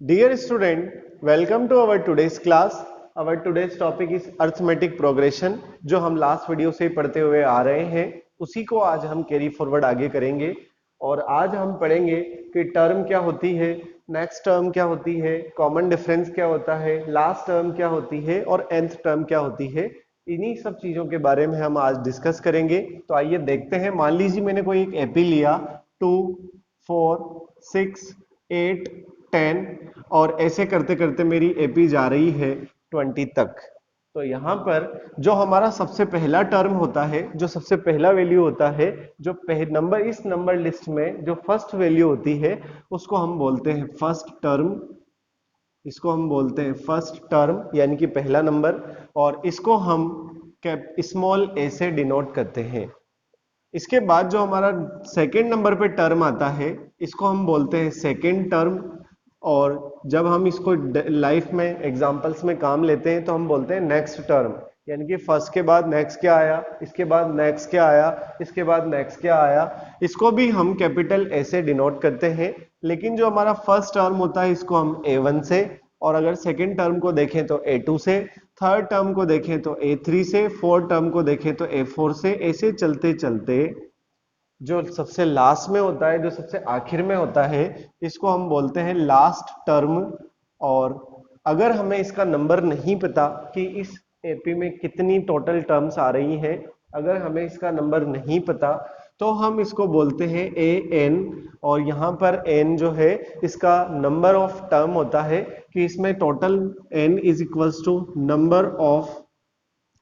Dear student, welcome to our today's class. Our today's topic is arithmetic progression. जो हम last video से पढ़ते हुए आ रहे हैं उसी को आज हम कैरी फॉरवर्ड आगे करेंगे। और आज हम पढ़ेंगे कि टर्म क्या होती है, नेक्स्ट टर्म क्या होती है, कॉमन डिफरेंस क्या होता है, लास्ट टर्म क्या होती है और nth टर्म क्या होती है। इन्हीं सब चीजों के बारे में हम आज डिस्कस करेंगे। तो आइए देखते हैं। मान लीजिए मैंने कोई एक एपी लिया 2, 4, 6, 8, 10 और ऐसे करते करते मेरी एपी जा रही है 20 तक। तो यहाँ पर जो हमारा सबसे पहला टर्म होता है, जो सबसे पहला वैल्यू होता है, जो नंबर इस नंबर लिस्ट में जो फर्स्ट वैल्यू होती है उसको हम बोलते हैं फर्स्ट टर्म। इसको हम बोलते हैं फर्स्ट टर्म यानी कि पहला नंबर। और इसको हम स्मॉल ए से डिनोट करते हैं। इसके बाद जो हमारा सेकेंड नंबर पे टर्म आता है इसको हम बोलते हैं सेकेंड टर्म। और जब हम इसको लाइफ में एग्जांपल्स में काम लेते हैं तो हम बोलते हैं नेक्स्ट टर्म। यानी कि फर्स्ट के बाद नेक्स्ट क्या आया, इसके बाद नेक्स्ट क्या आया, इसके बाद नेक्स्ट क्या आया। इसको भी हम कैपिटल ए से डिनोट करते हैं। लेकिन जो हमारा फर्स्ट टर्म होता है इसको हम A1 से, और अगर सेकेंड टर्म को देखें तो A2 से, थर्ड टर्म को देखें तो A3 से, फोर्थ टर्म को देखें तो A4 से। ऐसे चलते चलते जो सबसे लास्ट में होता है, जो सबसे आखिर में होता है, इसको हम बोलते हैं लास्ट टर्म। और अगर हमें इसका नंबर नहीं पता कि इस एपी में कितनी टोटल टर्म्स आ रही हैं, अगर हमें इसका नंबर नहीं पता तो हम इसको बोलते हैं an। और यहाँ पर n जो है इसका नंबर ऑफ टर्म होता है कि इसमें total n is equals to number of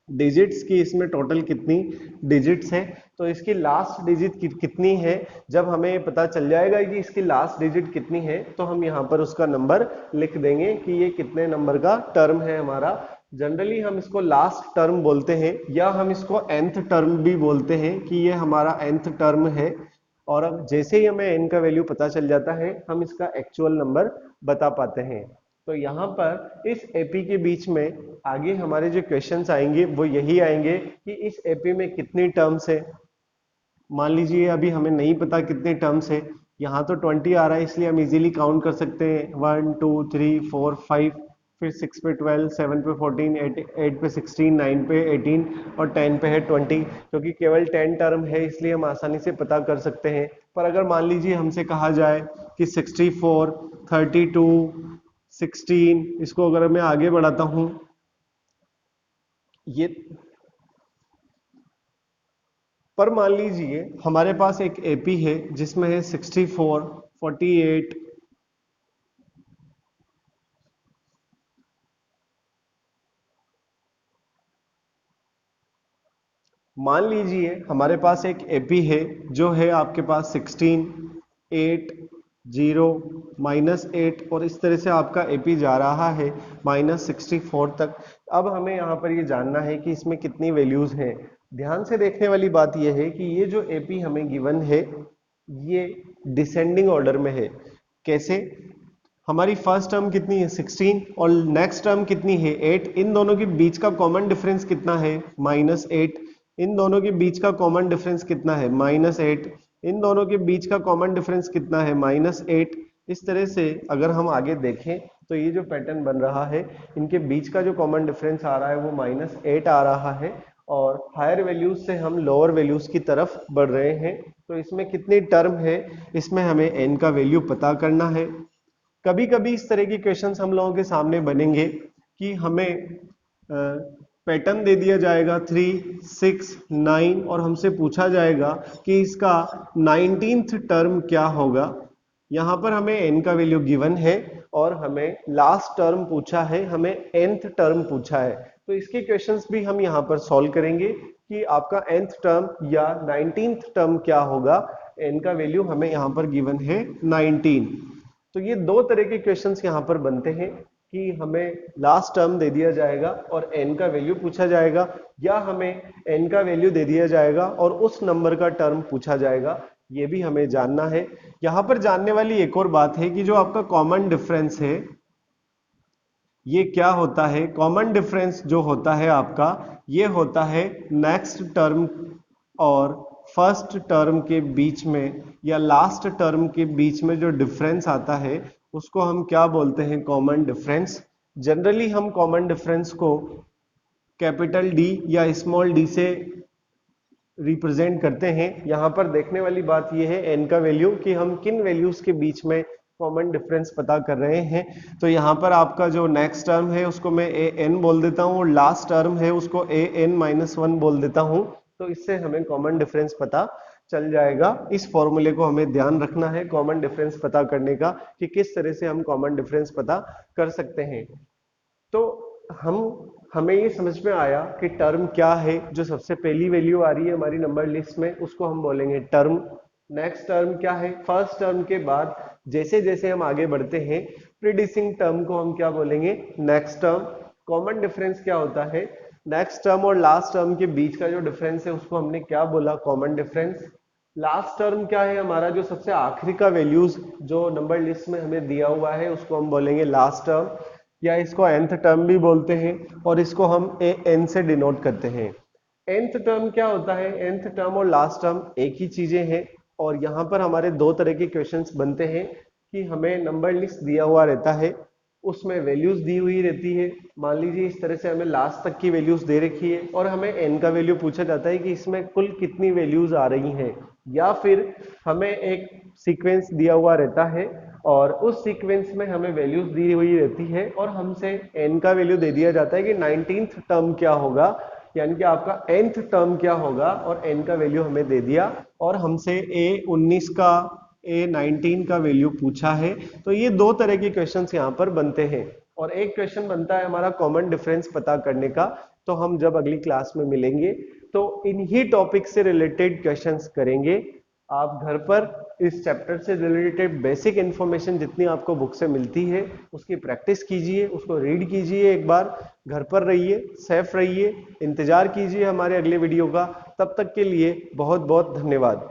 digits की, इसमें टोटल कितनी डिजिट्स है। तो इसकी लास्ट डिजिट कितनी है, जब हमें ये पता चल जाएगा कि इसकी लास्ट डिजिट कितनी है तो हम यहाँ पर उसका नंबर लिख देंगे कि ये कितने नंबर का टर्म है हमारा। जनरली हम इसको लास्ट टर्म बोलते हैं या हम इसको nth टर्म भी बोलते हैं कि ये हमारा nth टर्म है। और अब जैसे ही हमें n का वैल्यू पता चल जाता है हम इसका एक्चुअल नंबर बता पाते हैं। तो यहाँ पर इस एपी के बीच में आगे हमारे जो क्वेश्चंस आएंगे वो यही आएंगे कि इस एपी में कितनी टर्म्स है। मान लीजिए अभी हमें नहीं पता कितने टर्म्स है, यहाँ तो 20 आ रहा है इसलिए हम इजीली काउंट कर सकते हैं 1 2 3 4 5, फिर 6 पे 12, 7 पे 14, 8 पे 16, 9 पे 18 और 10 पे है 20। क्योंकि केवल 10 टर्म है इसलिए हम आसानी से पता कर सकते हैं। पर अगर मान लीजिए हमसे कहा जाए कि 64, 32, 16, इसको अगर मैं आगे बढ़ाता हूं, ये पर मान लीजिए हमारे पास एक एपी है जिसमें है 64, 48, मान लीजिए हमारे पास एक एपी है जो है आपके पास 16, 8, 0, -8 और इस तरह से आपका एपी जा रहा है -64 तक। अब हमें यहाँ पर ये जानना है कि इसमें कितनी वैल्यूज हैं। ध्यान से देखने वाली बात यह है कि ये जो एपी हमें गिवन है ये डिसेंडिंग ऑर्डर में है। कैसे? हमारी फर्स्ट टर्म कितनी है 16 और नेक्स्ट टर्म कितनी है 8। इन दोनों के बीच का कॉमन डिफरेंस कितना है -8। इन दोनों के बीच का कॉमन डिफरेंस कितना है -8। इन दोनों के बीच का कॉमन डिफरेंस कितना है -8। इस तरह से अगर हम आगे देखें तो ये जो पैटर्न बन रहा है, इनके बीच का जो कॉमन डिफरेंस आ रहा है वो -8 आ रहा है। और हायर वैल्यूज से हम लोअर वैल्यूज की तरफ बढ़ रहे हैं। तो इसमें कितनी टर्म है, इसमें हमें n का वैल्यू पता करना है। कभी कभी इस तरह के क्वेश्चंस हम लोगों के सामने बनेंगे कि हमें पैटर्न दे दिया जाएगा 3, 6, 9 और हमसे पूछा जाएगा कि इसका 19th टर्म क्या होगा। यहाँ पर हमें n का वैल्यू गिवन है और हमें लास्ट टर्म पूछा है, हमें nth टर्म पूछा है। तो इसके क्वेश्चंस भी हम यहाँ पर सॉल्व करेंगे कि आपका nth टर्म या 19th टर्म क्या होगा। n का वैल्यू हमें यहाँ पर गिवन है 19। तो ये दो तरह के क्वेश्चंस यहाँ पर बनते हैं कि हमें लास्ट टर्म दे दिया जाएगा और n का वैल्यू पूछा जाएगा, या हमें n का वैल्यू दे दिया जाएगा और उस नंबर का टर्म पूछा जाएगा। ये भी हमें जानना है। यहाँ पर जानने वाली एक और बात है कि जो आपका कॉमन डिफरेंस है ये क्या होता है। कॉमन डिफरेंस जो होता है आपका ये होता है नेक्स्ट टर्म और फर्स्ट टर्म के बीच में या लास्ट टर्म के बीच में जो डिफरेंस आता है उसको हम क्या बोलते हैं, कॉमन डिफरेंस। जनरली हम कॉमन डिफरेंस को कैपिटल डी या स्मॉल डी से रिप्रेजेंट करते हैं। यहां पर देखने वाली बात यह है एन का वैल्यू, कि हम किन वैल्यूज के बीच में कॉमन डिफरेंस पता कर रहे हैं। तो यहाँ पर आपका जो नेक्स्ट टर्म है उसको मैं ए एन बोल देता हूँ, और लास्ट टर्म है उसको ए एन माइनस वन बोल देता हूँ। तो इससे हमें कॉमन डिफरेंस पता चल जाएगा। इस फॉर्मूले को हमें ध्यान रखना है कॉमन डिफरेंस पता करने का, कि किस तरह से हम कॉमन डिफरेंस पता कर सकते हैं। तो हमें ये समझ में आया कि टर्म क्या है। जो सबसे पहली वैल्यू आ रही है हमारी नंबर लिस्ट में उसको हम बोलेंगे टर्म। नेक्स्ट टर्म क्या है, फर्स्ट टर्म के बाद जैसे जैसे हम आगे बढ़ते हैं प्रीडिसिंग टर्म को हम क्या बोलेंगे, नेक्स्ट टर्म। कॉमन डिफरेंस क्या होता है, नेक्स्ट टर्म और लास्ट टर्म के बीच का जो डिफरेंस है उसको हमने क्या बोला, कॉमन डिफरेंस। लास्ट टर्म क्या है हमारा, जो सबसे आखिरी का वैल्यूज जो नंबर लिस्ट में हमें दिया हुआ है उसको हम बोलेंगे लास्ट टर्म, या इसको nth टर्म भी बोलते हैं, और इसको हम ए एन से डिनोट करते हैं। nth टर्म क्या होता है, nth टर्म और लास्ट टर्म एक ही चीजें हैं। और यहाँ पर हमारे दो तरह के क्वेश्चंस बनते हैं, कि हमें नंबर लिस्ट दिया हुआ रहता है, उसमें वैल्यूज दी हुई रहती है। मान लीजिए इस तरह से हमें लास्ट तक की वैल्यूज दे रखी है, और हमें n का वैल्यू पूछा जाता है कि इसमें कुल कितनी वैल्यूज आ रही हैं। या फिर हमें एक सीक्वेंस दिया हुआ रहता है, और उस सीक्वेंस में हमें वैल्यूज दी हुई रहती है, और हमसे n का वैल्यू दे दिया जाता है कि 19th टर्म क्या होगा, यानी कि आपका nth टर्म क्या होगा, और n का वैल्यू हमें दे दिया, और हमसे a19 का a19 का वैल्यू पूछा है। तो ये दो तरह के क्वेश्चंस यहाँ पर बनते हैं। और एक क्वेश्चन बनता है हमारा कॉमन डिफरेंस पता करने का। तो हम जब अगली क्लास में मिलेंगे तो इन्हीं टॉपिक से रिलेटेड क्वेश्चंस करेंगे। आप घर पर इस चैप्टर से रिलेटेड बेसिक इंफॉर्मेशन जितनी आपको बुक से मिलती है उसकी प्रैक्टिस कीजिए, उसको रीड कीजिए, एक बार घर पर रहिए, सेफ रहिए, इंतजार कीजिए हमारे अगले वीडियो का। तब तक के लिए बहुत बहुत धन्यवाद।